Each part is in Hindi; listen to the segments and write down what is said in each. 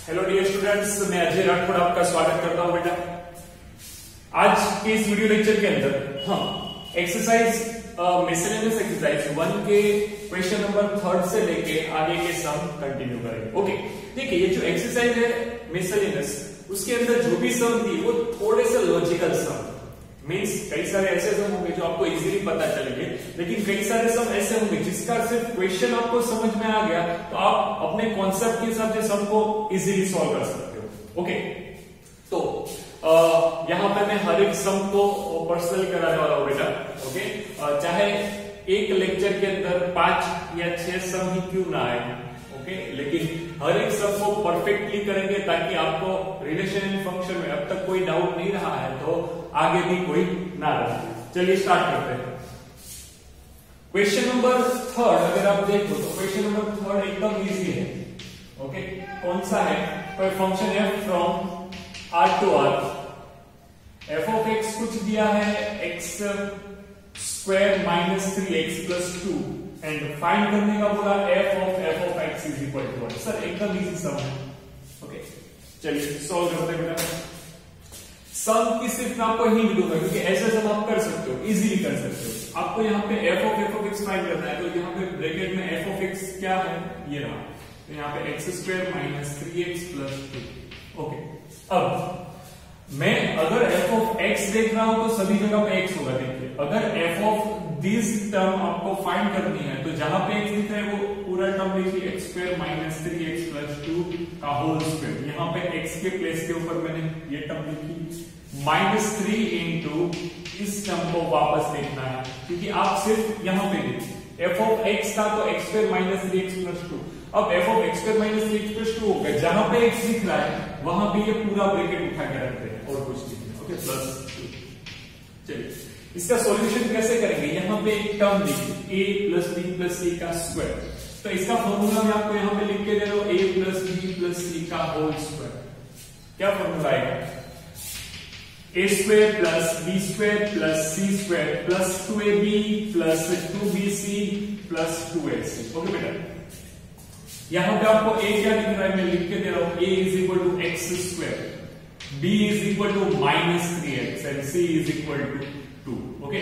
हेलो डियर स्टूडेंट्स, मैं अजय राठौड़ आपका स्वागत करता हूं बेटा। आज के इस वीडियो लेक्चर के अंदर हम एक्सरसाइज मिसलेनियस एक्सरसाइज 1 के क्वेश्चन नंबर 3 से लेके आगे के सम कंटिन्यू करेंगे। ओके, देखिए ये जो एक्सरसाइज है मिसलेनियस, उसके अंदर जो भी सम थी वो थोड़े से लॉजिकल सम, मीन्स कई सारे ऐसे सम होंगे जो आपको इजीली पता चलेंगे, लेकिन कई सारे सम ऐसे होंगे जिसका सिर्फ क्वेश्चन आपको समझ में आ गया तो आप अपने कॉन्सेप्ट के हिसाब से सम को इजीली सॉल्व कर सकते हो। ओके, तो यहाँ पे मैं हर एक सम को पर्सनल कराने वाला हूँ बेटा। ओके, चाहे एक लेक्चर के अंदर 5 या 6 सम ही क्यों ना आए, ओके, लेकिन हर एक सम को परफेक्टली करेंगे ताकि आपको रिलेशन एंड फंक्शन में अब तक कोई डाउट नहीं रहा है तो आगे भी कोई ना रहे। चलिए स्टार्ट करते हैं। क्वेश्चन नंबर 3 अगर आप देखो तो क्वेश्चन नंबर 3 एकदम इजी है। ओके, कौन सा है? कोई फंक्शन है from R to R, f of x कुछ दिया है x square minus 3x plus 2 and find करने का बोला f of x is equal to 1। Sir एकदम इजी सम है। ओके, चलिए सॉल्व करते हैं बेटा। सम की सिर्फ मैं आपको हिंट दूंगा क्योंकि ऐसे सम आप कर सकते हो, इजीली कर सकते हो। आपको यहाँ पे f of x फाइंड करना है तो यहाँ पे ब्रैकेट में f of x क्या है, ये रहा, तो यहाँ पे x square minus 3x plus 2। Okay, अब मैं अगर f of x देख रहा हूं तो सभी जगह पे x होगा। देखिए अगर f of दिस टर्म आपको फाइंड करनी है तो जहां पे x दिख रहा है वो पूरा टर्म लिखिए x square minus 3x plus 2 का होल स्क्वायर। यहाँ पे x के प्लेस के ऊपर मैंने ये टर्म लिखी माइनस 3 इंटू इस टर्म को वापस देखना है क्योंकि आप सिर्फ यहाँ पे देखिए f of x था तो x square minus 3x plus 2। अब f of x square minus 3x plus 2 हो गया, जहां पे x दिख रहा है वहां पे ये पूरा ब्रैकेट उठा के रखते हैं और कुछ नहीं। Okay, plus 2। चलिए इसका सॉल्यूशन कैसे करेंगे? यहाँ पे एक टर्म लिखिए a plus b plus c का स्क्वायर, तो इसका फॉर्मूला मैं आपको यहाँ पे लिख के दे रहा हूँ a plus b plus c का होल स्क्वायर। क्या फॉर्मूला आएगा? a square plus b square plus c square plus 2ab plus 2bc plus 2ac। Okay बेटा, यहाँ पे आपको a क्या दिख रहा है मैं लिख के दे रहा हूँ a is equal to x square, b is equal to minus 3x and c is equal to 2। Okay,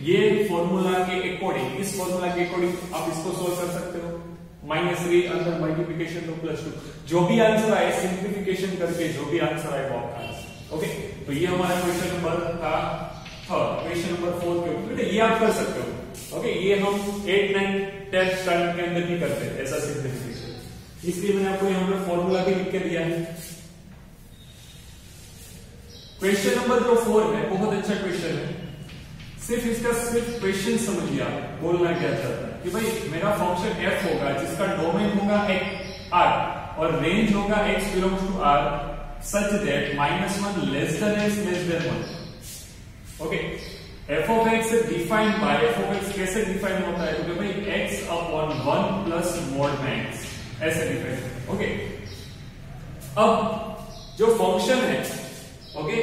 ये फॉर्मूला के अकॉर्डिंग, इस फॉर्मूला के अकॉर्डिंग आप इसको सोल्व कर सकते हो। माइनस 3 अंदर मल्टीप्लिकेशन तो प्लस 2, जो भी आंसर आए सिंप्लीफिकेशन करके जो भी आंसर आए वो आपका आंसर। ओके, तो ये हमारा क्वेश्चन नंबर था 3। क्वेश्चन नंबर 4 के ऊपर ये आप कर सकते हो। ओके, ये हम 8, 9, 10 टर्म के अंदर भी करते हैं ऐसा सिंप्लीफिकेशन, इसलिए मैंने आपको यहाँ पे फॉर्मूला भी लिख के दिया है। क्वेश्चन नंबर जो 4 है बहुत अच्छा क्वेश्चन है, सिर्फ इसका सिर्फ क्वेश्चन समझिए आप बोलना क्या चाहता है कि भाई मेरा फंक्शन f होगा जिसका डोमेन होगा r और रेंज होगा x belongs to r such that -1 less than x less than 1। Okay, f of x defined by f of x कैसे डिफाइन होता है तो भाई x अपॉन 1 प्लस मॉड में x ऐसे डिफाइन। ओके, अब जो फंक्शन है ओके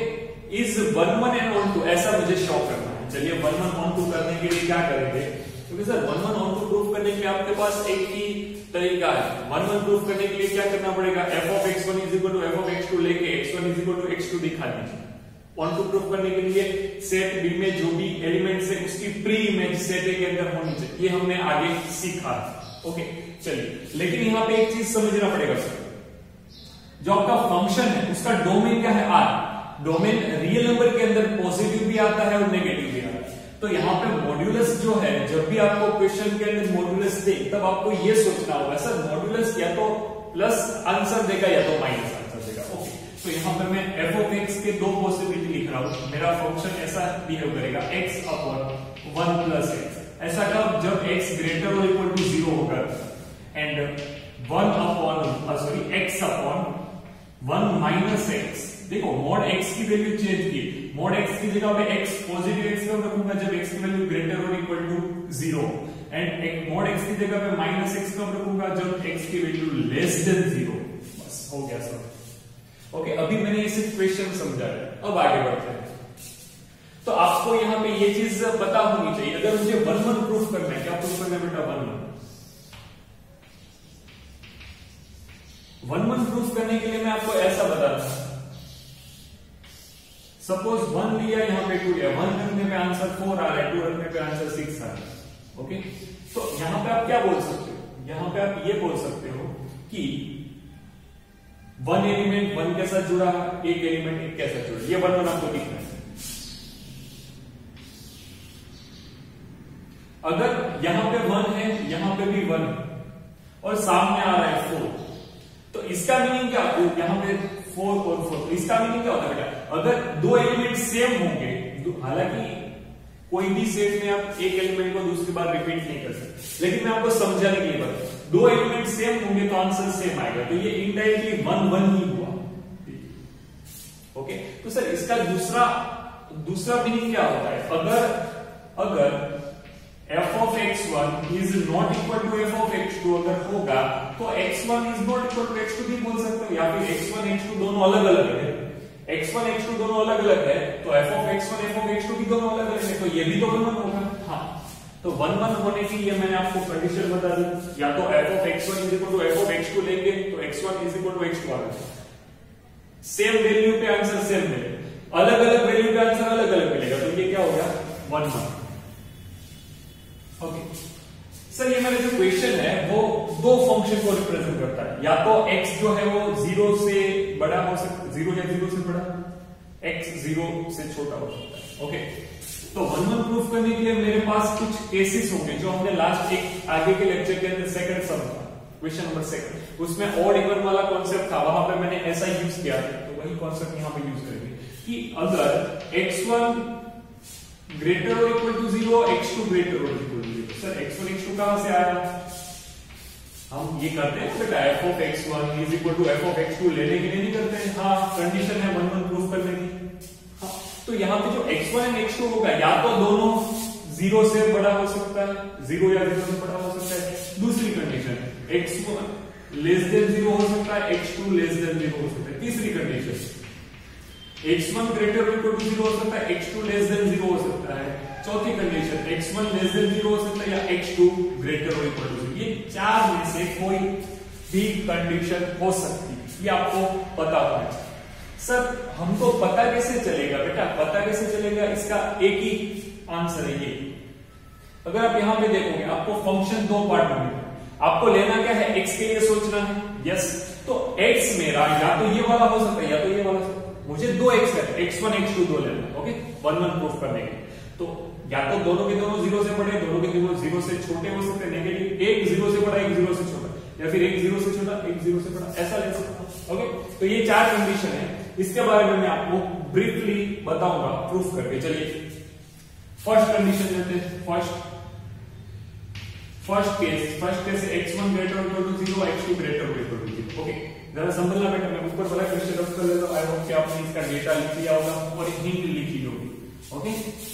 इज 1 1 एंड 1 2 ऐसा मुझे शो करना है। चलिए 1 1 1 2 करने के लिए क्या करेंगे, क्योंकि सर 1 1 1 2 प्रूफ करने के लिए आपके पास एक ही तरीका है। 1 1 प्रूफ करने के लिए क्या करना पड़ेगा, f of x1 is equal to f of x2 लेके x1 is equal to x2 दिखा दीजिए। 1 2 प्रूफ करने के लिए सेट B में जो भी एलिमेंट्स है उसकी प्री इमेज सेट A के अंदर होनी चाहिए, ये हमने आगे सीखा। ओके, चलिए लेकिन यहाँ पे एक चीज समझना पड़ेगा सर, जो आपका फंक्शन है उसका डोमेन क्या है r, डोमेन रियल नंबर के अंदर पॉजिटिव भी आता है और नेगेटिव भी आता है। तो यहाँ पे मॉड्यूलस जो है, जब भी आपको क्वेश्चन के अंदर मॉड्यूलस दे तब आपको ये सोचना होगा सर मॉड्यूलस या तो प्लस आंसर देगा या तो माइनस आंसर देगा। ओके, तो यहाँ पे मैं f of x के दो पॉसिबिलिटी लिख रहा हूँ। मेरा फंक्शन ऐसा बिहेव करेगा x अपॉन 1 प्लस x, ऐसा कब जब x ग्रेटर और इक्वल टू 0 होगा and 1 upon x upon 1 minus x। देखो मोड x की वैल्यू चेंज की, मोड x की जगह पे x पॉजिटिव x कब रखूंगा जब x की वैल्यू ग्रेटर और equal to 0 and mod x की जगह पे माइनस x कब रखूंगा जब x की वैल्यू लेस देन 0। बस हो गया सब। ओके, अभी मैंने इसे क्वेश्चन समझा है, अब आगे बढ़ते हैं। तो आपको यहाँ पे ये चीज पता होनी चाहिए, अगर मुझे 1 1 प्रूफ करना है, क्या प्रूफ करना है बेटा 1 1 1 प्रूफ करने के लिए मैं आपको ऐसा बताता हूं, सपोज 1 लिया, यहां पे 2 लिया, 1 रखने पे आंसर 4 आ रहा है, 2 रखने पे आंसर 6 आ रहा है। ओके, तो यहां पे आप क्या बोल सकते हो, यहां पे आप ये बोल सकते हो कि 1 एलिमेंट 1 के साथ जुड़ा, एक एलिमेंट 1 के साथ जुड़ा, ये 1 1 आपको दिख रहा है। अगर यहां पे 1 है, यहां पे भी 1 है और सामने आ रहा है 4, तो इसका मीनिंग क्या, यहां पे 4 और 4, तो इसका मीनिंग क्या होता है बेटा, अगर दो एलिमेंट सेम होंगे, हालांकि कोई भी सेट में आप एक एलिमेंट को दूसरी बार रिपीट नहीं कर सकते, लेकिन मैं आपको समझाने के लिए बता, दो एलिमेंट सेम होंगे तो आंसर सेम आएगा, तो ये इनडायरेक्टली 1 1 ही हुआ। ओके, तो सर इसका दूसरा मीनिंग क्या होता है, अगर f of x1 is not equal to f of x2 अगर होगा तो x1 is not equal to x2 भी बोल सकते हो, या फिर x1 x2 दोनों अलग अलग है, x1 x2 दोनों अलग अलग है तो f of x1 f of x2 भी दोनों अलग अलग है, तो ये भी तो 1 1 होगा। हाँ, तो 1 1 होने की ये मैंने आपको कंडीशन बता दी, या तो f of x1 is equal to f of x2 लेंगे तो x1 is equal to x2 आ गया, सेम वैल्यू पे आंसर सेम मिलेगा, अलग अलग वैल्यू पे आंसर अलग अलग मिलेगा, तो ये क्या हो गया 1 1। ओके सर, ये मेरा जो क्वेश्चन है वो दो फंक्शन को रिप्रेजेंट करता है, या तो x जो है वो 0 से बड़ा हो सकता है, 0 या 0 से बड़ा, x 0 से छोटा हो सकता है। ओके, तो 1 1 प्रूफ करने के लिए मेरे पास कुछ केसेस होंगे जो हमने लास्ट एक आगे के लेक्चर के अंदर सेकंड सम था, क्वेश्चन नंबर 2, उसमें ऑड इवन वाला कॉन्सेप्ट था, वहां पे मैंने ऐसा यूज किया, तो वही कॉन्सेप्ट यहां पे यूज करेंगे कि अगर x1 ग्रेटर और इक्वल टू 0, x2 ग्रेटर और equal to 0, sir x1 x2 कहां से आया, हम ये करते हैं बेटा f of x1 is equal to f of x2 लेने के लिए नहीं करते हैं, हाँ कंडीशन है 1 1 प्रूफ करने की। हाँ, तो यहाँ पे जो x1 और x2 होगा या तो दोनों 0 से बड़ा हो सकता है, 0 या 0 से बड़ा हो सकता है, दूसरी कंडीशन x1 लेस देन 0 हो सकता है, x2 लेस देन 0 हो सकता है, तीसरी कंडीशन x1 ग्रेटर और इक्वल टू 0 हो सकता है, x2 लेस देन 0 हो सकता है, चौथी कंडीशन x1 लेस देन 0 हो सकता है या x2 ग्रेटर और इक्वल टू 0। ये चार में से कोई भी कंडीशन हो सकती है, ये आपको पता होना चाहिए। सर हमको पता कैसे चलेगा बेटा, पता कैसे चलेगा, इसका एक ही आंसर है ये। अगर आप यहां पे देखोगे आपको फंक्शन दो पार्ट में मिलेगा, आपको लेना क्या है, x के लिए सोचना है, यस, तो x मेरा या तो ये वाला हो सकता है या तो ये वाला, मुझे दो x है, x1 x2 दो लेना, ओके 1 1 प्रूफ करने के लिए, तो या तो दोनों के दोनों 0 से बड़े, दोनों के दोनों 0 से छोटे हो सकते हैं, नेगेटिव, एक 0 से बड़ा एक 0 से छोटा, या फिर एक 0 से छोटा एक 0 से बड़ा, ऐसा ले सकता हूं। ओके, तो ये चार कंडीशन है, इसके बारे में मैं आपको ब्रीफली बताऊंगा प्रूफ करके। चलिए फर्स्ट कंडीशन लेते हैं, first case x1 greater equal to 0, x2 greater equal to 0। Okay, जरा संभलना बेटा, मैं ऊपर वाला क्वेश्चन रख कर लेता हूं, आई होप कि आपने इसका डेटा लिख लिया होगा और हिंट लिखी होगी। ओके,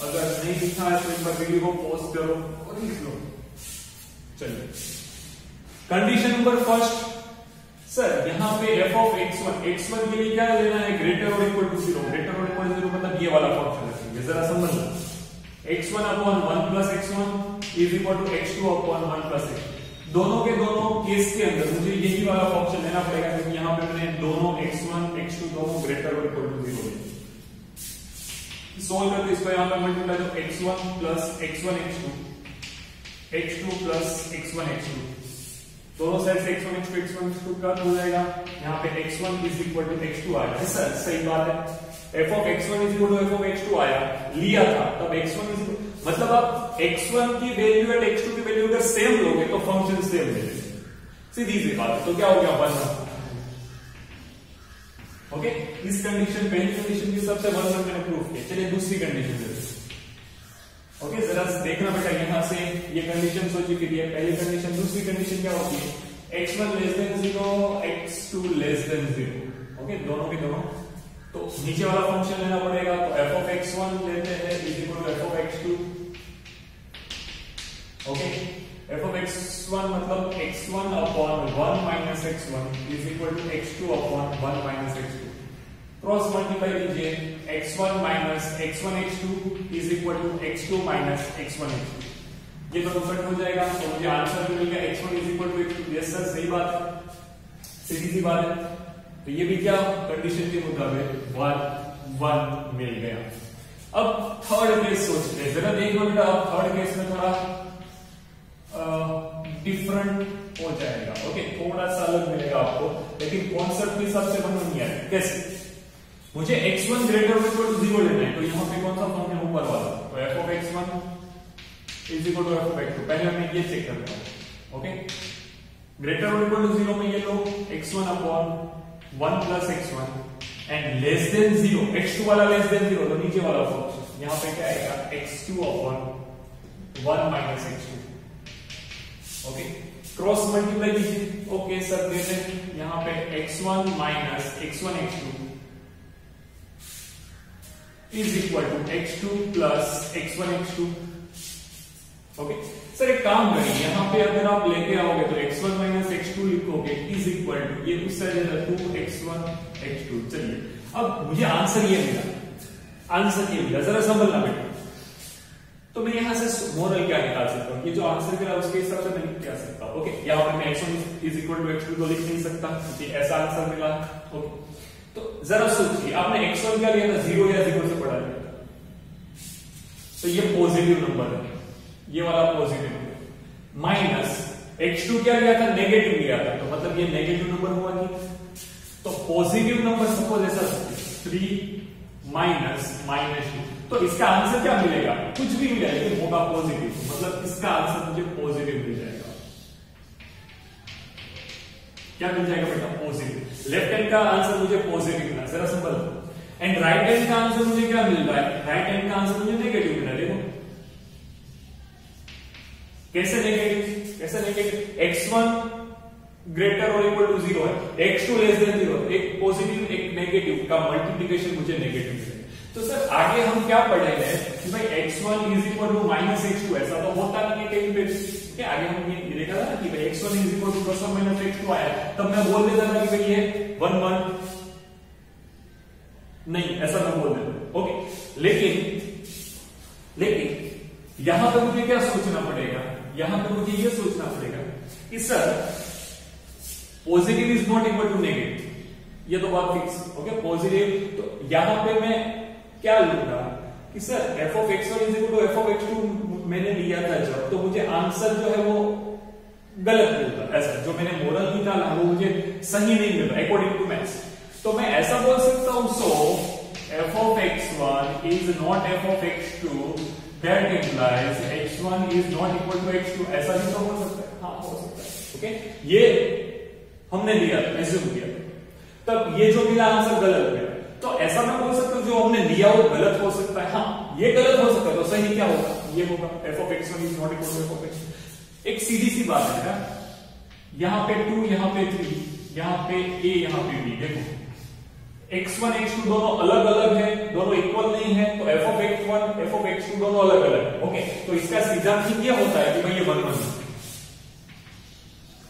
अगर नहीं लिखा है तो एक बार वीडियो को पॉज करो और लिख लो। चलिए कंडीशन नंबर फर्स्ट, सर यहाँ पे f of x1 के लिए क्या लेना है, ग्रेटर और इक्वल टू 0, ग्रेटर और इक्वल टू 0 मतलब ये वाला फंक्शन रखेंगे, जरा समझना, x1 upon 1 plus x1 is equal to x2 upon 1 plus x2। दोनों के दोनों केस के अंदर मुझे यही वाला फंक्शन लेना पड़ेगा, क्योंकि यहाँ पे मैंने दोनों x1 x2 दोनों ग्रेटर और इक्वल टू 0 ले। सोल्व करते इसको, यहाँ पे मल्टीप्लाई तो x1 plus x1 x2 plus x1 x2, दोनों साइड से x1 x2 कट हो जाएगा, यहाँ पे x1 is equal to x2 आया, सर सही बात है, f of x1 is equal to f of x2 आया, लिया था तब x1 is equal, मतलब आप x1 की वैल्यू और x2 की वैल्यू अगर सेम लोगे तो फंक्शन सेम मिलेगा, सीधी सी बात है। तो क्या हो गया 1 1। ओके, इस कंडीशन पहली कंडीशन के हिसाब से 1 1 मैंने प्रूफ किया। चलिए दूसरी कंडीशन देखते हैं। ओके, जरा देखना बेटा, यहां से ये कंडीशन सोची फिर ये पहली कंडीशन, दूसरी कंडीशन क्या होती है, x1 less than 0, x2 less than 0। Okay, दोनों के दोनों, तो नीचे वाला फंक्शन लेना पड़ेगा, तो f of x1 लेते हैं is equal to f of x2। Okay, f of x1 मतलब x1 upon 1 minus x1 is equal to x2 upon 1 minus x2। Cross multiply कीजिए, x1 minus x1 x2 is equal to x2 minus x1 x2। ये दोनों कट हो जाएगा, तो मुझे आंसर मिल गया x1 is equal to x2। Yes sir, सही बात है, सीधी सी बात है। तो ये भी क्या कंडीशन के मुताबिक 1 1 मिल गया। अब थर्ड केस सोचते हैं, जरा देखो बेटा, अब थर्ड केस में थोड़ा डिफरेंट हो जाएगा। ओके, थोड़ा सा अलग मिलेगा आपको, लेकिन कॉन्सेप्ट के हिसाब से बनना नहीं है। कैसे? मुझे x1 ग्रेटर इक्वल टू 0 लेना है, तो यहाँ पे कौन सा फॉर्म है? ऊपर वाला। तो f of x1 is equal to f of x2। पहले मैं ये चेक करता हूं। ओके, ग्रेटर और इक्वल टू 0 में ये लो x1 upon 1 plus x1 and less than 0, x2 वाला लेस देन 0, तो नीचे वाला फॉर्म यहाँ पे क्या आएगा? x2 upon 1 minus x2। Okay, cross multiply कीजिए। ओके सर, देते हैं यहाँ पे x1 minus x1 x2 is equal to x2 plus x1 x2। Okay sir, एक काम करिए, यहाँ पे अगर आप लेके आओगे तो x1 माइनस x2 लिखोगे इज इक्वल टू, ये उस साइड 2x1 x2। चलिए, अब मुझे आंसर ये मिला, आंसर ये मिला, जरा संभलना बेटा। तो मैं यहां से मोरल क्या निकाल सकता हूं? ये जो आंसर मिला उसके हिसाब से मैं लिख क्या सकता हूं? ओके, यहाँ पर मैं x1 is equal to x2 तो लिख नहीं सकता क्योंकि ऐसा आंसर मिला। ओके, तो जरा सोचिए, आपने x1 क्या लिया था? 0 या 0 से बड़ा लिया था, तो ये पॉजिटिव नंबर है, ये वाला पॉजिटिव नंबर। माइनस x2 क्या लिया था? नेगेटिव लिया था, तो मतलब ये नेगेटिव नंबर हुआ नहीं। तो पॉजिटिव नंबर सपोज ऐसा 3 माइनस -2, तो इसका आंसर क्या मिलेगा? कुछ भी मिलेगा, लेकिन होगा पॉजिटिव, मतलब इसका आंसर मुझे पॉजिटिव मिल जाएगा। क्या मिल जाएगा बेटा? पॉजिटिव। लेफ्ट हैंड का आंसर मुझे पॉजिटिव मिला, जरा सिंपल। एंड राइट हैंड का आंसर मुझे क्या मिल रहा है? राइट हैंड का आंसर मुझे नेगेटिव मिला। देखो कैसे नेगेटिव, कैसे नेगेटिव? x1 ग्रेटर और इक्वल टू 0 है, x2 लेस देन 0, एक पॉजिटिव एक नेगेटिव का मल्टीप्लिकेशन मुझे नेगेटिव मिलेगा। तो सर आगे हम क्या पढ़ेंगे कि भाई x1 is equal to minus x2, ऐसा तो होता नहीं है कहीं पे। क्या आगे हम ये देखा था ना कि भाई x1 is equal to plus और माइनस x2 आया, तब मैं बोल देता था कि भाई ये 1 1 नहीं, ऐसा मैं बोल देता। ओके, लेकिन यहां पे मुझे क्या सोचना पड़ेगा? यहां पे मुझे ये सोचना पड़ेगा कि sir positive is not equal to negative, ये तो बात फिक्स। ओके, पॉजिटिव, तो यहां पे मैं क्या लूंगा कि sir f of x1 is equal to f of x2 मैंने लिया था जब, तो मुझे आंसर जो है वो गलत मिलता, ऐसा जो मैंने मोरल निकाला वो मुझे सही नहीं मिल रहा अकॉर्डिंग टू मैथ्स। तो मैं ऐसा बोल सकता हूं, so f of x1 is not f of x2, that implies x1 is not equal to x2। ऐसा भी तो हो सकता है। हाँ, हो सकता है। ओके, ये हमने लिया था, एज्यूम किया, तब ये जो मिला आंसर गलत है, तो ऐसा मैं बोल सकता हूं जो हमने लिया वो गलत हो सकता है। हाँ, ये गलत हो सकता है, तो सही क्या होगा? ये होगा f of x1 is not equal to f of x2। एक सीधी सी बात है ना, यहां पे 2, यहां पे 3, यहां पे a, यहां पे b। देखो x1 x2 दोनों अलग अलग है, दोनों इक्वल नहीं है, तो f of x1 f of x2 दोनों अलग अलग है। ओके, तो इसका सीधा ठीक ये होता है कि भाई ये 1 1।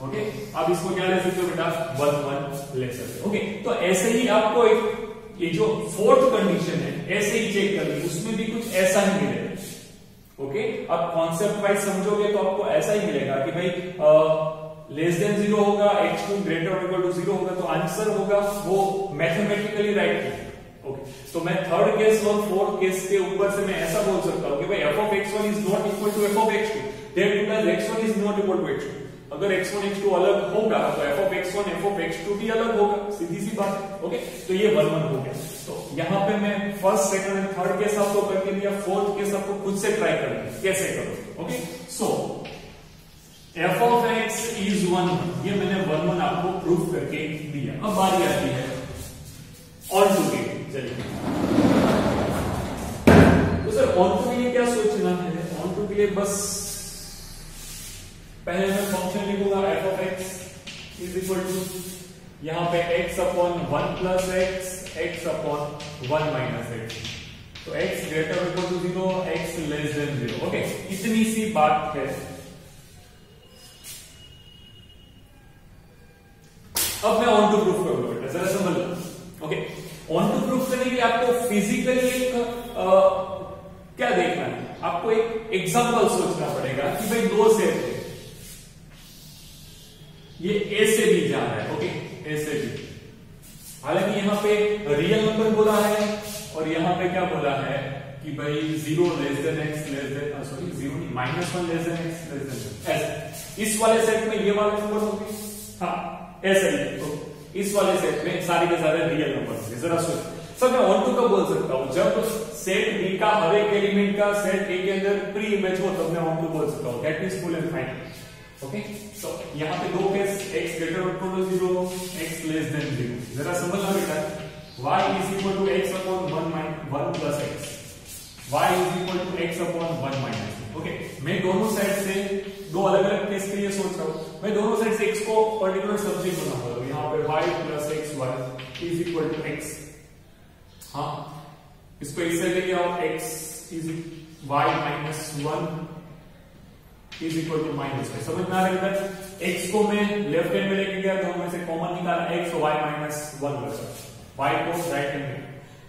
ओके, आप इसको क्या ले सकते हो बेटा? 1 1 ले सकते हो। ओके, तो ऐसे ही आपको एक ये जो फोर्थ कंडीशन है ऐसे ही चेक करनी, उसमें भी कुछ ऐसा ही मिलेगा। ओके, अब कॉन्सेप्ट वाइज समझोगे तो आपको ऐसा ही मिलेगा कि भाई लेस देन 0 होगा, x2 ग्रेटर और इक्वल टू 0 होगा, तो आंसर होगा वो मैथमेटिकली राइट है। ओके, तो मैं थर्ड केस और फोर्थ केस के ऊपर से मैं ऐसा बोल सकता हूं कि भाई f of x1 is not equal to f of x2, that means x1 is not equal to x2। अगर x1 x2 अलग होगा तो f of x1 f of x2 भी अलग होगा, सीधी सी बात है। ओके, तो ये 1 1 हो गया। तो यहां पे मैं first second and third case आपको करके दिया, फोर्थ केस आपको खुद से ट्राई करना है कैसे करोगे। Okay, so f of x is 1 1, ये मैंने 1 1 आपको प्रूफ करके दिया। अब बारी आती है ऑन टू के। चलिए, तो सर ऑन टू के लिए क्या सोचना है? ऑन टू के लिए बस पहले मैं फंक्शन लिखूंगा f of x is equal to, यहां पे x upon 1 plus x upon 1 minus x। तो x greater equal to 0, x less than 0। Okay, इतनी सी बात है। अब मैं ऑन टू प्रूफ करूंगा बेटा, जरा समझ लो। ओके, ऑन टू प्रूफ करने के लिए आपको फिजिकली एक क्या देखना है? आपको एक एग्जांपल सोचना पड़ेगा कि भाई 2 सेट है, ये A से B जा रहा है। ओके, A ऐसे भी। हालांकि यहाँ पे रियल नंबर बोला है और यहाँ पे क्या बोला है कि भाई 0 less than x less than sorry 0 नहीं -1 less then x less than ऐसे। इस वाले सेट में ये वाले नंबर होंगे, हाँ ऐसा ही। तो इस वाले सेट में सारे के सारे रियल नंबर होंगे। जरा सोच सर मैं ऑन टू कब बोल सकता हूँ, जब सेट बी का हर एक एलिमेंट का सेट ए के अंदर प्री इमेज हो तब मैं ऑन टू बोल सकता हूँ। That means full and final. Okay so यहाँ पे दो केस x ग्रेटर और equal to 0, x less than 0। जरा समझना बेटा, y is equal to x upon 1 plus x, y is equal to x upon 1 minus. Okay मैं दोनों साइड से दो अलग अलग केस के लिए सोच रहा हूँ। मैं दोनों साइड से x को पर्टिकुलर सब्जेक्ट बना रहा हूँ। यहाँ पे y plus xy is equal to x। हाँ इसको इससे लेके आओ, x इज y minus 1 is equal to minus y। समझ में आ रहा है? x को मैं लेफ्ट हैंड में लेके गया तो मैं से कॉमन निकाला x और y माइनस 1 बचा, y को राइट हैंड में,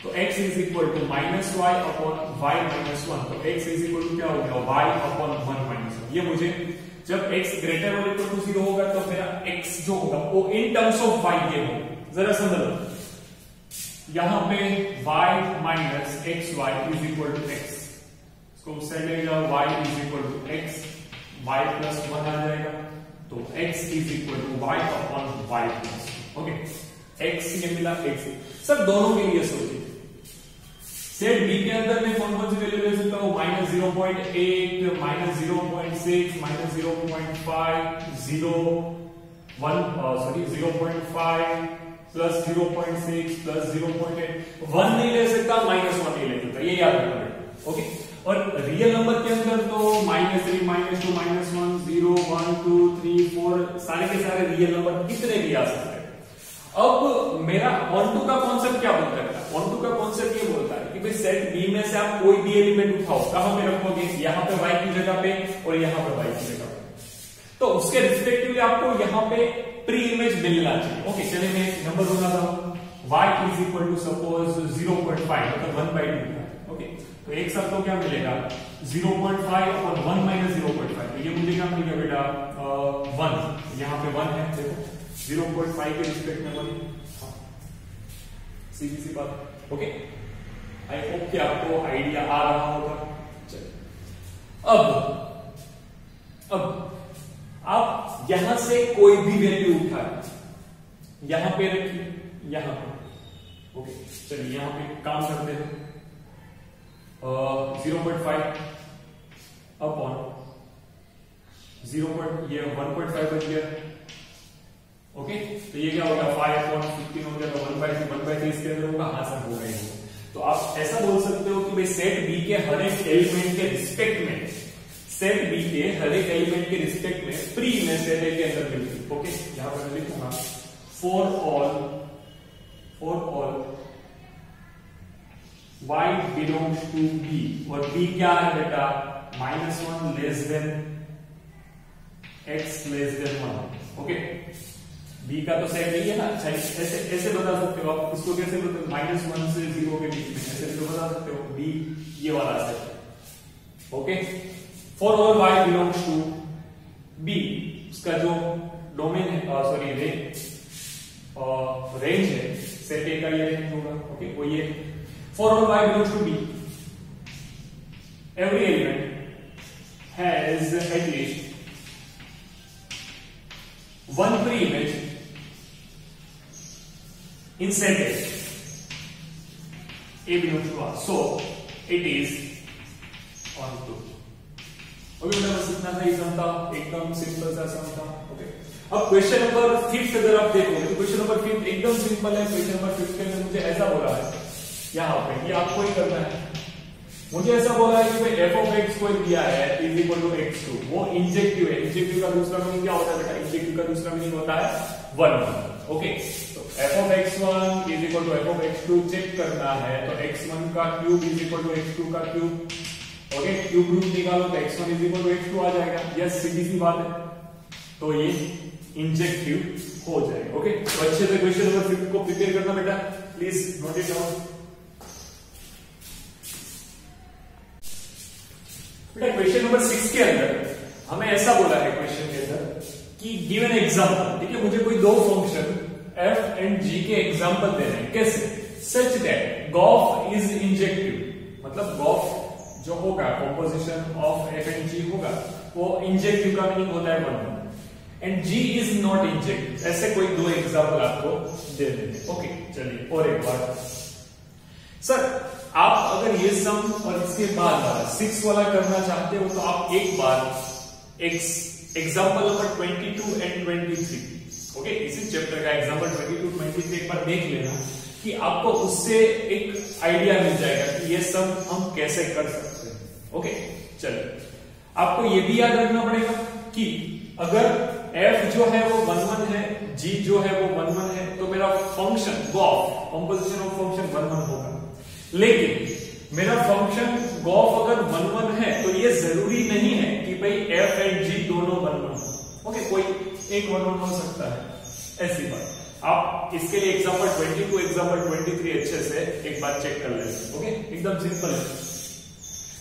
तो x is equal to minus y upon y minus 1। तो x इज इक्वल टू क्या हो गया, y अपॉन 1 माइनस 1। ये मुझे जब x ग्रेटर और इक्वल टू 0 होगा तो मेरा x जो होगा वो इन टर्म्स ऑफ y ये होगा। जरा समझ लो, यहां पे y minus xy is equal to x, इसको उस साइड ले जाओ, y is equal to x, y plus 1 आ जाएगा, तो x is equal to y upon y plus. Okay x ये मिला x। सर दोनों के लिए सोचिए, सेट बी के अंदर मैं कौन कौन सी वैल्यू ले सकता हूं, -0.8, -0.6, -0.5, 0.5 प्लस 0.6 प्लस 0.8। 1 नहीं ले सकता, -1 नहीं ले सकता, ये याद रखना। ओके और रियल नंबर के अंदर तो -3, -2, -1, 0, 1, 2, 3, 4 सारे के सारे रियल नंबर कितने भी आ सकते हैं। अब मेरा ऑन टू का कॉन्सेप्ट क्या बोलता है, ऑन टू का कॉन्सेप्ट ये बोलता है कि भाई सेट बी में से आप कोई भी एलिमेंट उठाओ, कहां पे रखोगे, यहाँ पे y की जगह पे और यहाँ पे y की जगह पे, तो उसके रिस्पेक्टिवली आपको यहाँ पे प्री इमेज मिलना चाहिए। ओके चलिए मैं नंबर बनाता हूं, y is equal to suppose 0.5 मतलब 1/2। ओके तो एक सब तो क्या मिलेगा 0.5 और 1 माइनस 0.5, तो ये मुझे क्या मिल गया बेटा 1। यहाँ पे 1 है, देखो 0.5 के रिस्पेक्ट में 1, सीधी सी बात। ओके आई होप कि आपको आइडिया आ रहा होगा। चलिए अब आप यहां से कोई भी वैल्यू उठाए, यहां पे रखिए, यहां पे। ओके चलिए यहां पे काम करते हैं, 0.5 अपॉन 1.5 बच गया। ओके तो ये क्या होगा 5 अपॉन 15 हो गया, तो 1/3 इसके अंदर होगा, हाँ सर होगा ही। तो आप ऐसा बोल सकते हो कि भाई सेट बी के हर एक एलिमेंट के रिस्पेक्ट में, सेट बी के हर एक एलिमेंट के रिस्पेक्ट में प्री इमेज सेट ए के अंदर मिलती। ओके यहां पर मैं लिखूंगा for all y belongs to b, और b क्या है बेटा -1 less than x less than 1। Okay b का तो सेट नहीं है ना, ऐसे बता सकते हो आप इसको, कैसे बता, -1 से 0 के बीच में ऐसे तो बता सकते हो b ये वाला set. Okay for all y belongs to b, उसका जो डोमेन है सॉरी रेंज है सेट ए का ये रेंज होगा। ओके वो ये for all y belongs to b, every element has at least one preimage in set A, A belongs to R, so it is on 2। Okay बस इतना था, ये था एकदम सिंपल सा सम था। ओके अब क्वेश्चन नंबर 5 अगर आप देखोगे तो क्वेश्चन नंबर 5 एकदम सिंपल है। क्वेश्चन नंबर 5 के अंदर मुझे ऐसा बोला है, यहाँ पे ये आपको ही करना है, मुझे ऐसा बोला है कि भाई f of x को दिया है इज इक्वल टू x2, वो इंजेक्टिव है। इंजेक्टिव का दूसरा मीनिंग क्या होता है बेटा, इंजेक्टिव का दूसरा मीनिंग होता है 1। ओके तो f of x1 is equal to f of x2 check करना है, तो x1 का cube is equal to x2 का क्यूब। ओके क्यूब रूट निकालो तो x1 is equal to x2 आ जाएगा। यस सीधी सी बात है, तो ये इंजेक्टिव हो जाएगा। ओके तो अच्छे से क्वेश्चन नंबर 5 को प्रिपेयर करना बेटा, प्लीज नोट इट डाउन। बेटा क्वेश्चन नंबर 6 के अंदर हमें ऐसा बोला है क्वेश्चन के अंदर कि गिवन एग्जांपल, ठीक है, मुझे कोई दो फंक्शन f जी के एग्जाम्पल दे रहे हैं। कैसे? Such that gof is injective, मतलब गॉफ जो होगा composition of f and g होगा वो इंजेक्टिव का मीनिंग होता है 1 and g is not injective. ऐसे कोई 2 एग्जाम्पल आपको दे देंगे। ओके चलिए और एक बार सर आप अगर ये सम और इसके बाद 6 वाला करना चाहते हो तो आप एक बार एग्जाम्पल नंबर 22 एंड 23 ओके इसी चैप्टर का एग्जाम्पल 22 23 एक बार देख लेना कि आपको उससे एक आइडिया मिल जाएगा कि ये सम हम कैसे कर सकते हैं। ओके चलिए आपको ये भी याद रखना पड़ेगा कि अगर f जो है वो 1 1 है, g जो है वो 1 1 है तो मेरा function gof composition of function 1 1 होगा। लेकिन मेरा फंक्शन गॉफ अगर 1 1 है तो ये जरूरी नहीं है कि भाई f एंड g दोनों 1 1 हो। ओके कोई एक 1 1 हो सकता है, ऐसी बात। आप इसके लिए एग्जांपल 22 एग्जांपल 23 अच्छे से एक बार चेक कर लें। ओके एकदम सिंपल है।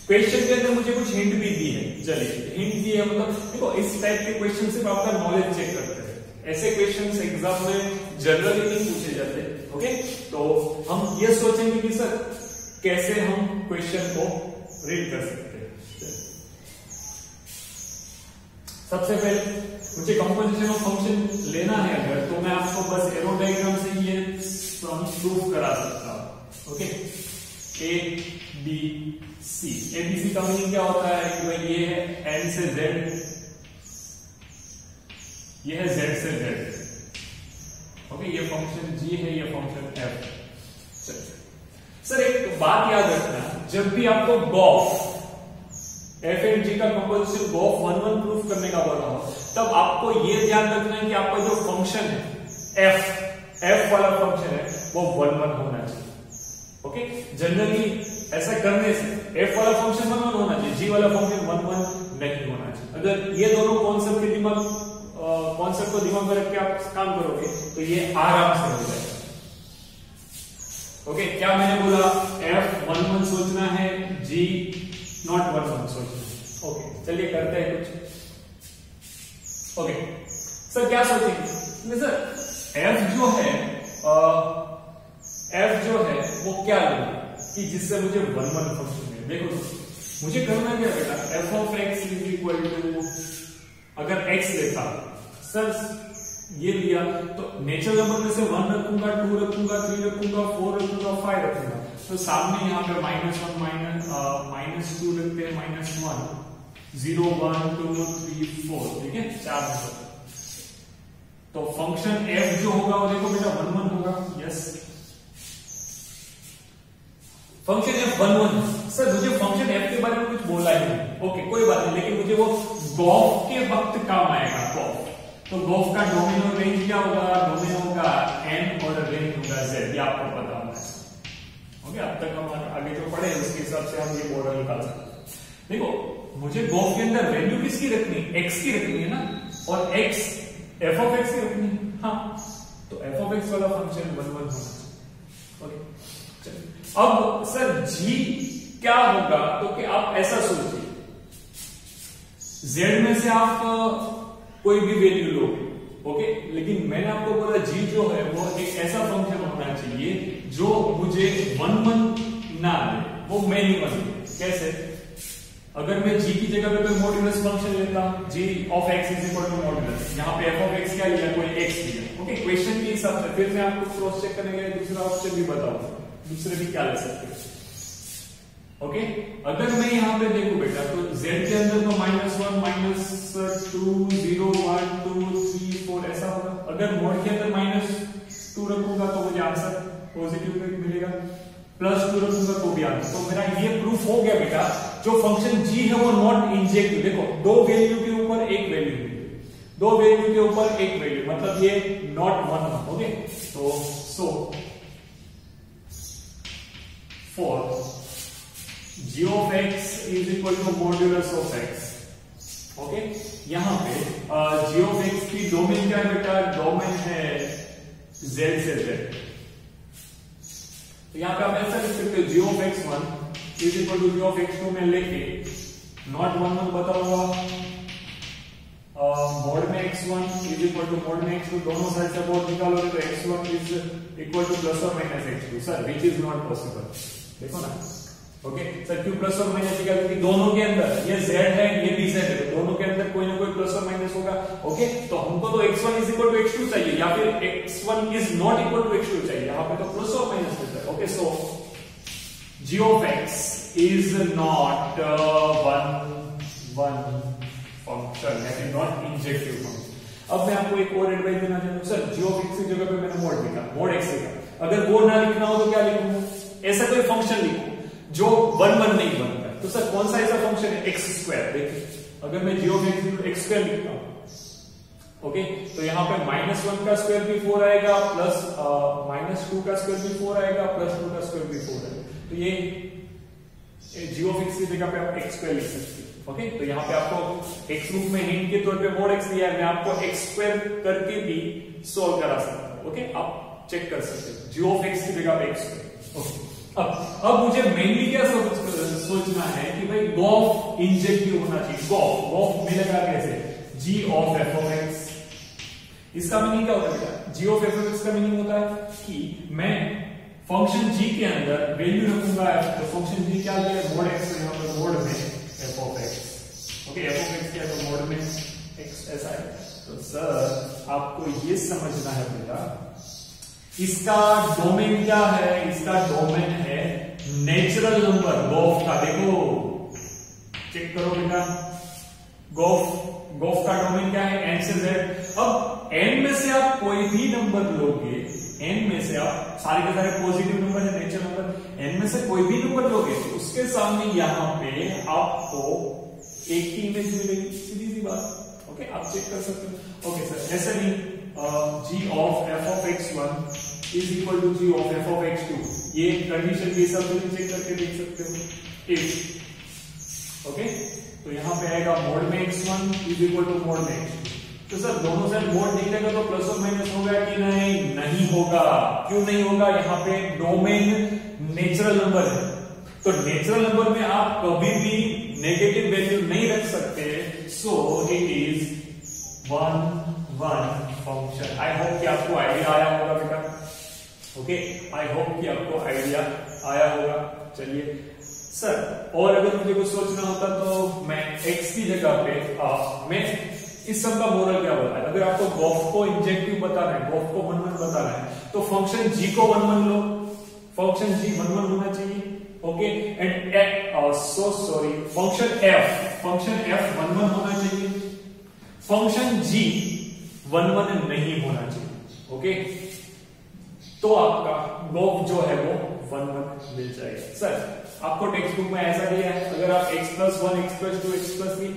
क्वेश्चन के अंदर मुझे कुछ हिंट भी दी है, चलिए हिंट दी है मतलब देखो इस टाइप के क्वेश्चन से आपका नॉलेज चेक करते हैं। ऐसे क्वेश्चंस एग्जाम में जनरली नहीं पूछे जाते। ओके तो हम ये सोचेंगे कि सर कैसे हम क्वेश्चन को रीड कर सकते हैं। सबसे पहले मुझे कंपोजिशन ऑफ फंक्शन लेना है अगर तो मैं आपको बस एरो डायग्राम से ये प्रूफ करा सकता हूं। Okay A B C, ABC का मीनिंग क्या होता है कि भाई ये है एन से जेड, ये है जेड से जेड। ओके ये फंक्शन जी है, ये फंक्शन एफ। सर एक बात याद रखना, जब भी आपको गॉफ एफ एंड जी का कंपोजिशन गॉफ 1 1 प्रूफ करने का बोला हो तब आपको ये ध्यान रखना है कि आपका जो फंक्शन है एफ वाला फंक्शन है वो 1 1 होना चाहिए। ओके जनरली ऐसा करने से एफ वाला फंक्शन 1 1 होना चाहिए, जी वाला फंक्शन 1 1 नहीं होना चाहिए। अगर ये दोनों कॉन्सेप्ट को दिमाग में रख के आप काम करोगे तो ये आराम से हो जाएगा। ओके क्या मैंने बोला, एफ 1 1 सोचना है, जी नॉट 1 1 सोचना है। ओके चलिए करते हैं कुछ। ओके सर क्या सोचेंगे सर एफ जो है वो क्या लेगा कि जिससे मुझे 1 1 फंक्शन है। देखो मुझे करना क्या बेटा, f of x is equal to अगर एक्स लेता सर ये लिया तो नेचुरल नंबर में से 1 रखूंगा, 2 रखूंगा, 3 रखूंगा, 4 रखूंगा, 5 रखूंगा तो सामने यहाँ पे -1 -2 रखते हैं, -1 0 1 2 3 4 ठीक है 4 नंबर। तो फंक्शन एफ जो होगा वो देखो बेटा 1 1 होगा। Yes function F 1 1। सर मुझे फंक्शन एफ के बारे में कुछ बोला ही नहीं। ओके कोई बात नहीं, लेकिन मुझे वो गॉफ के वक्त काम आएगा। गॉफ तो गॉफ का डोमेन और रेंज क्या होगा, डोमेन होगा एन और रेंज होगा जेड, ये आपको पता होना है। ओके अब तक हम आगे जो पढ़े उसके हिसाब से हम ये मॉडल निकाल सकते हैं। देखो मुझे गॉफ के अंदर वैल्यू किसकी रखनी है, एक्स की रखनी है ना, और एक्स एफ ऑफ एक्स की रखनी है। हाँ तो एफ ऑफ एक्स वाला फंक्शन 1 1 होना चाहिए। ओके चलिए अब सर जी क्या होगा, तो कि आप ऐसा सोचिए जेड में से आप कोई भी वैल्यू लोगे। ओके लेकिन मैंने आपको बोला जी जो है वो एक ऐसा फंक्शन होना चाहिए जो मुझे 1 1 ना दे, वो मैं नहीं बनूंगा। कैसे, अगर मैं जी की जगह पे कोई मॉड्यूलस फंक्शन लेता, g of x is equal to modulus, यहाँ पे एफ ऑफ एक्स क्या लिया, कोई एक्स लिया। ओके क्वेश्चन के हिसाब से फिर मैं आपको क्रॉस चेक करने के लिए दूसरा ऑप्शन भी बताऊंगा, दूसरे भी क्या ले सकते हैं। ओके अगर मैं यहाँ पे देखूं बेटा तो z के अंदर तो -1 -2 0 1 2 3 4 ऐसा होगा। अगर मोड के अंदर -2 रखूंगा तो मुझे आंसर पॉजिटिव मिलेगा, +2 रखूंगा तो भी आंसर। तो मेरा ये प्रूफ हो गया बेटा जो फंक्शन g है वो नॉट इंजेक्टिव। देखो दो वैल्यू के ऊपर एक वैल्यू, दो वैल्यू के ऊपर एक वैल्यू, मतलब ये नॉट 1 1। ओके तो so for g of x is equal to modulus of x। Okay यहां पे g of x की डोमेन क्या है बेटा, डोमेन है z से z। तो यहां पे आप ऐसा लिख सकते हो g of x1 is equal to g of x2 में लेके नॉट 1 1 बताऊंगा मोड में x1 is equal to mode में x2, दोनों साइड से मोड निकालोगे तो x1 is equal to plus और minus x2। Sir which is not possible, देखो ना। ओके सर, क्यों प्लस और माइनस निकाल, क्योंकि दोनों के अंदर ये z है ये भी z है, दोनों के अंदर कोई ना कोई प्लस और माइनस होगा। ओके तो हमको तो x1 is equal to x2 चाहिए, या फिर x1 is not equal to x2 चाहिए, यहाँ पे तो प्लस और माइनस होता है। Okay so g of x is not one function, that is not injective function। अब मैं आपको एक और एडवाइस देना चाहता हूँ। सर g of x की जगह पे मैंने मोड लिखा, मोड x लिखा, अगर वो ना लिखना हो तो क्या लिखूंगा, ऐसा कोई फंक्शन लिखो जो 1 1 नहीं बनता। तो सर कौन सा ऐसा फंक्शन है, एक्स स्क्वायर। देखिए अगर मैं g of x स्क्वायर लिखता हूं, ओके तो यहाँ पे -1 का स्क्वायर भी 4 आएगा, प्लस -2 का स्क्वायर भी 4 आएगा, प्लस 2 का स्क्वायर भी 4 आएगा। तो ये g of x की जगह पे आप x स्क्वायर लिख सकते हैं। ओके तो यहाँ पे आपको x रूप में हिंट के तौर पे मोड x दिया है, मैं आपको x स्क्वायर करके भी सोल्व करा सकता हूँ। ओके आप चेक कर सकते हैं g of x की जगह पे x स्क्वायर। ओके अब मुझे मेनली क्या सोचना है कि भाई गॉफ इंजेक्टिव होना चाहिए। गॉफ मिलेगा कैसे, g of f of x। इसका मीनिंग क्या होता है बेटा, g of f of x का मीनिंग होता है कि मैं फंक्शन g के अंदर वैल्यू रखूंगा f, तो फंक्शन g क्या है, मोड x, तो यहाँ पर मोड में f of x। Okay f of x क्या है, तो मोड में x ऐसा है। तो सर आपको ये समझना है बेटा, इसका डोमेन क्या है, इसका डोमेन है नेचुरल नंबर गॉफ का। देखो चेक करो बेटा, गॉफ का डोमेन क्या है, n से z। अब n में से आप कोई भी नंबर लोगे, n में से आप सारे के सारे पॉजिटिव नंबर है, नेचुरल नंबर, n में से कोई भी नंबर लोगे तो उसके सामने यहाँ पे आपको एक की इमेज मिलेगी, सीधी सी बात। ओके आप चेक कर सकते हो। ओके सर ऐसे नहीं, g of f of x1 is equal to g of f of x2, ये कंडीशन के हिसाब से चेक करके देख सकते हो। इफ ओके तो यहाँ पे आएगा मोड में x1 is equal to mode में x2। तो सर दोनों साइड मोड निकलेगा तो प्लस और माइनस होगा कि नहीं होगा। क्यों नहीं होगा, यहाँ पे डोमेन नेचुरल नंबर है, तो नेचुरल नंबर में आप कभी भी नेगेटिव वैल्यू नहीं रख सकते। So it is 1 function. I hope कि आपको आइडिया आया होगा बेटा। ओके आई होप कि आपको आइडिया आया होगा। चलिए सर, और अगर मुझे कुछ सोचना होता तो मैं x की जगह पे मैं इस सब का मोरल क्या होता है, अगर आपको गॉफ को इंजेक्टिव बताना है, गॉफ को 1 1 बताना है, तो फंक्शन g को 1 1 लो, फंक्शन g 1 1 होना चाहिए। Okay and so sorry, function f 1 1 होना चाहिए, फंक्शन g 1 1 नहीं होना चाहिए। ओके तो आपका गॉफ जो है वो 1 1 मिल जाएगा। सर आपको टेक्स्ट बुक में ऐसा दिया है, अगर आप x+1 x+2 x+3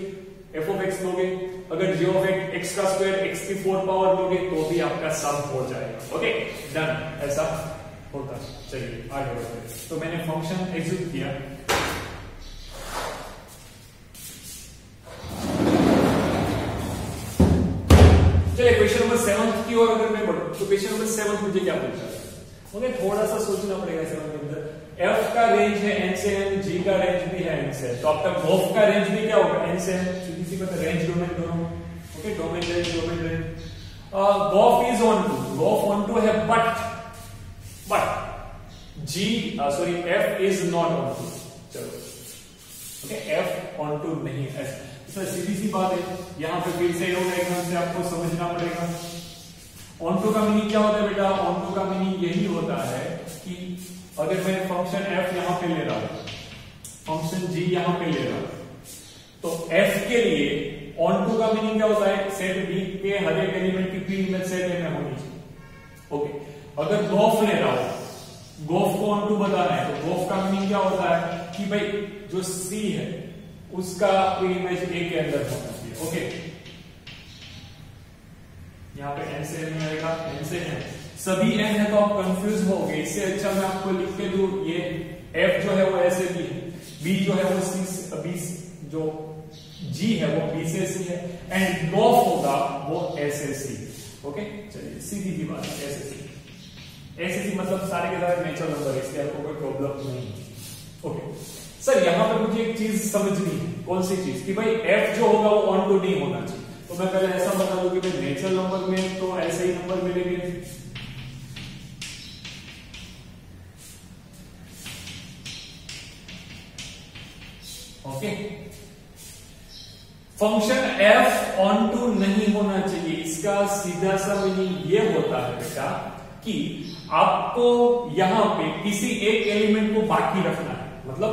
f of x लोगे, अगर g of x का स्क्वायर x की 4 पावर लोगे तो भी आपका सम हो जाएगा। ओके डन, ऐसा होता है। चलिए आगे बढ़ते हैं। तो मैंने फंक्शन एग्जीक्यूट किया, चलिए क्वेश्चन नंबर 7 की ओर अगर मैं बढ़ूं तो क्वेश्चन नंबर 7 मुझे क्या पूछा है, मुझे थोड़ा सा सोचना पड़ेगा। 7 के अंदर f का रेंज है n से n, g का रेंज भी है n से n, तो आपका गॉफ का रेंज भी क्या होगा n से n, सीधी सी बात है, रेंज डोमेन दोनों। Okay domain range gof is onto, gof onto है, but f is not onto. चलो ओके f ऑन टू नहीं है, सर सीधी सी बात है। यहां पे फिर से डायग्राम से आपको समझना पड़ेगा। ऑन टू का मीनिंग क्या होता है बेटा, ऑन टू का मीनिंग यही होता है कि अगर मैं फंक्शन f यहां पे ले रहा हूं, फंक्शन g यहां पे ले रहा हूं, तो f के लिए ऑन टू का मीनिंग क्या होता है, सेट b के हर एक एलिमेंट की प्री इमेज सेट a में होनी चाहिए। ओके अगर गॉफ ले रहा हूं, गॉफ को ऑन टू बताना है, तो गॉफ का मीनिंग क्या होता है कि भाई जो c है उसका प्री इमेज a के अंदर होना चाहिए। ओके यहाँ पे n से n आएगा, n से n सभी n है तो आप कंफ्यूज हो गए। इससे अच्छा मैं आपको लिख के दूं, ये f जो है वो ऐसे भी है, b जो है वो b जो g है वो b से c है, एंड गॉफ होगा वो ऐसे c। ओके चलिए सीधी सी बात है, ऐसे c मतलब सारे के सारे नेचुरल नंबर है, इसलिए आपको कोई प्रॉब्लम नहीं है। ओके सर यहाँ पे मुझे एक चीज समझनी है, कौन सी चीज, कि भाई f जो होगा वो ऑन टू नहीं होना चाहिए। तो मैं पहले ऐसा बता दूं कि भाई नेचुरल नंबर में तो ऐसे ही नंबर मिलेंगे, okay. Function f onto नहीं होना चाहिए, इसका सीधा सा मीनिंग ये होता है बेटा कि आपको यहां पे किसी एक एलिमेंट को बाकी रखना है। मतलब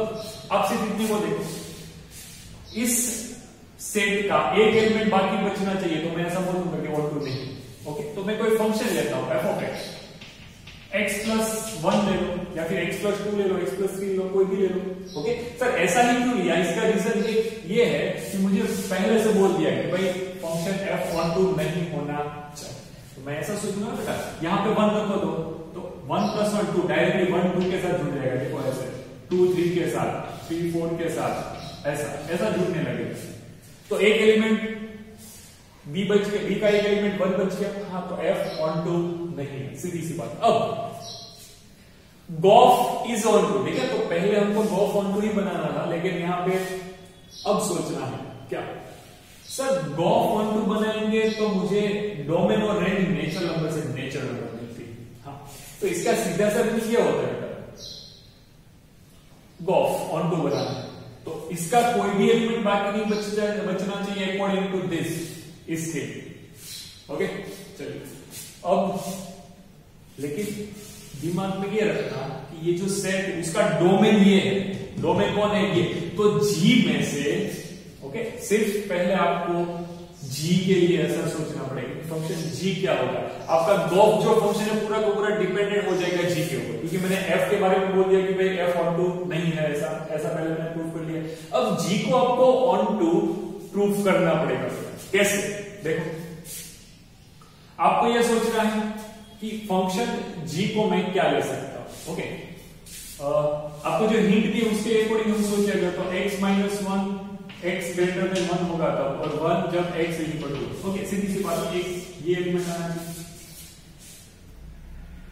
आप सिर्फ इतनी को देखो, इस सेट का एक एलिमेंट बाकी बचना चाहिए, तो मैं ऐसा बोलूंगा कि ऑन टू नहीं, ओके। तो मैं कोई फंक्शन लेता हूं f ऑफ x प्लस 1 ले लो या फिर x प्लस 2 ले लो, x प्लस 3 लो, कोई भी ले लो, ओके। सर ऐसा ही क्यों लिया? इसका रीजन ये है कि मुझे पहले से बोल दिया कि भाई फंक्शन f ऑन टू नहीं होना चाहिए, तो मैं ऐसा सोचूंगा बेटा यहाँ पे 1 रखो दो, तो 1 प्लस 1 2 डायरेक्टली 1 2 के साथ जुड़ जाएगा, देखो ऐसे 2 3 के साथ, 3 4 के साथ, ऐसा जुड़ने लगेगा। तो एक एलिमेंट b बच गया, b का एक एलिमेंट 1 बच गया, हाँ, तो f ऑन टू नहीं है, सीधी सी बात। अब गॉफ इज ऑन टू, ठीक है, तो पहले हमको गॉफ ऑन टू ही बनाना था, लेकिन यहां पे अब सोचना है क्या? सर गॉफ ऑन टू बनाएंगे तो मुझे डोमेन और रेंज नेचुरल नंबर से नेचुरल नंबर मिलती है, हाँ, तो इसका सीधा सा मीनिंग ये होता है गॉफ ऑन टू बनाना, तो इसका कोई भी एलिमेंट बाकी नहीं बचना चाहिए अकॉर्डिंग टू दिस, इसके, ओके। चलिए अब लेकिन दिमाग में ये रखना कि ये जो सेट है उसका डोमेन ये है, डोमेन कौन है ये, तो जी में से, ओके। सिर्फ पहले आपको जी के लिए ऐसा सोचना पड़ेगा फंक्शन जी क्या होगा। आपका गॉफ जो फंक्शन है पूरा का पूरा डिपेंडेंट हो जाएगा जी के ऊपर, क्योंकि मैंने एफ के बारे में बोल दिया कि भाई एफ ऑन टू नहीं है, ऐसा पहले मैंने प्रूफ कर लिया। अब जी को आपको ऑन टू प्रूफ करना पड़ेगा, कैसे? देखो आपको यह सोचना है कि फंक्शन g को मैं क्या ले सकता हूं, ओके। आपको जो हिंट दी उसके अकॉर्डिंग हम सोचेगा तो x minus 1 x greater than 1 होगा तब, और 1 जब x इक्वल टू, ओके, सीधी सी बात है, ये एलिमेंट आना चाहिए।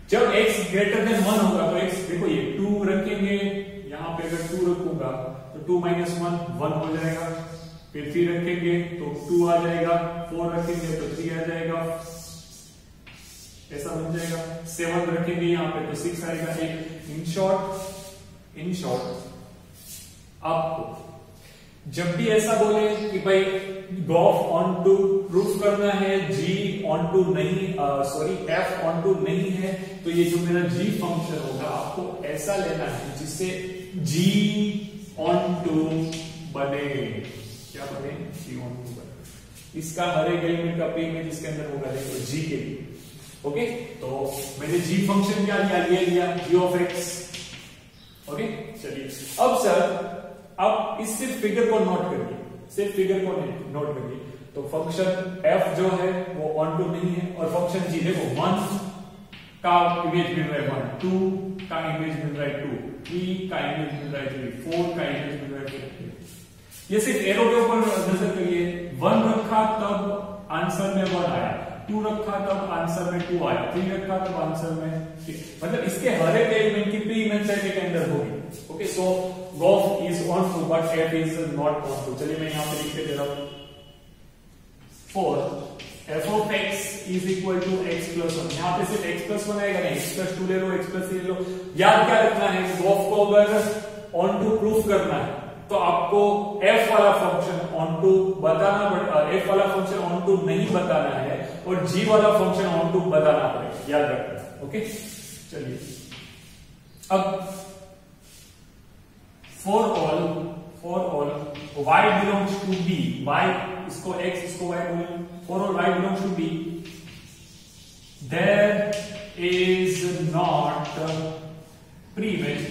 जब x ग्रेटर देन 1 होगा तो x, देखो ये 2 रखेंगे, यहां पे अगर 2 रखूंगा तो 2 माइनस 1 हो जाएगा, फिर 3 रखेंगे तो 2 आ जाएगा, 4 रखेंगे तो 3 आ जाएगा, ऐसा बन जाएगा, 7 रखेंगे यहाँ पे तो 6 आएगा। इन शॉर्ट आपको जब भी ऐसा बोले कि भाई गॉफ ऑन टू प्रूफ करना है, जी ऑन टू नहीं, सॉरी एफ ऑन टू नहीं है, तो ये जो मेरा जी फंक्शन होगा आपको ऐसा लेना है जिससे जी ऑन टू बने। क्या बने? जी ऑन टू बने। इसका हर एक एलिमेंट का पे में जिसके अंदर होगा, देखो जी के लिए, ओके। तो मैंने जी फंक्शन क्या लिया जी ऑफ एक्स, ओके। चलिए अब सर आप इस सिर्फ फिगर को नोट करिए, सिर्फ फिगर को नोट करिए। तो फंक्शन एफ जो है वो ऑन टू नहीं है, और फंक्शन जी देखो 1 का इमेज मिल रहा है 1, 2 का इमेज मिल रहा है 2, 3 का इमेज मिल रहा है 3, 4 का इमेज मिल रहा है 4। ये सिर्फ एरो के ऊपर नजर करिए, 1 रखा तब आंसर में 1 आया, 2 रखा तब आंसर में 2 आया, 3 रखा तब आंसर में 3, मतलब इसके हर एक एलिमेंट की प्री इमेज सेट के अंदर होगी, okay. So gof is onto but f is not onto. चलिए मैं यहां पे लिख के दे रहा हूं, for f of x is equal to x plus 1, यहां पे सिर्फ एक्स प्लस 1 आएगा नहीं, एक्स प्लस 2 ले लो, एक्स प्लस 3 ले लो। याद क्या रखना है, गॉफ को अगर ऑन टू प्रूफ करना है तो आपको f वाला फंक्शन ऑन टू बताना पड़ेगा, f वाला फंक्शन ऑन टू नहीं बताना है, और g वाला फंक्शन ऑन टू बताना पड़ेगा, याद रखना, ओके। चलिए अब for all y belongs to b, y इसको x इसको y बोले, for all y belongs to b, there is not preimage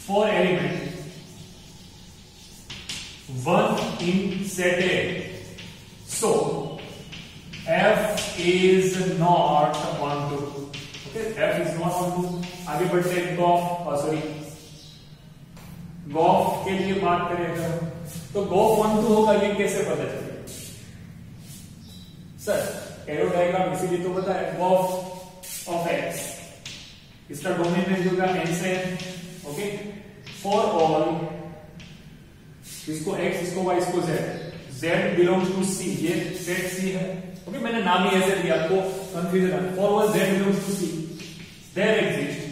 for element 1 in set A, so f is not on to, okay, f is not on to। आगे बढ़ते हैं गॉफ के लिए बात करें तो गॉफ ऑन टू होगा, ये कैसे पता चलेगा? सर एरो डायग्राम इसीलिए तो बताया, गॉफ ऑफ एक्स, इसका डोमेन रेंज होगा n से n, ओके। फॉर ऑल इसको x इसको y इसको z, Z belongs to C, ये सेट C है। ओके, मैंने नाम ही ऐसे दिया आपको कंफ्यूजन है। For one Z belongs to C, there exist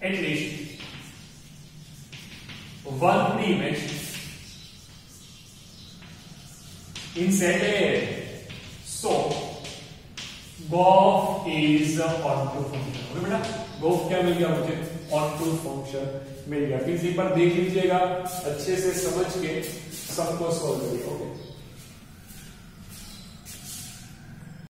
at least one pre-image in set A, so GOF is onto function। Okay बेटा, GOF क्या मिल गया मुझे? onto function मिल गया। प्लीज एक बार देख लीजिएगा अच्छे से समझ के सबको सॉल्व करिए। ओके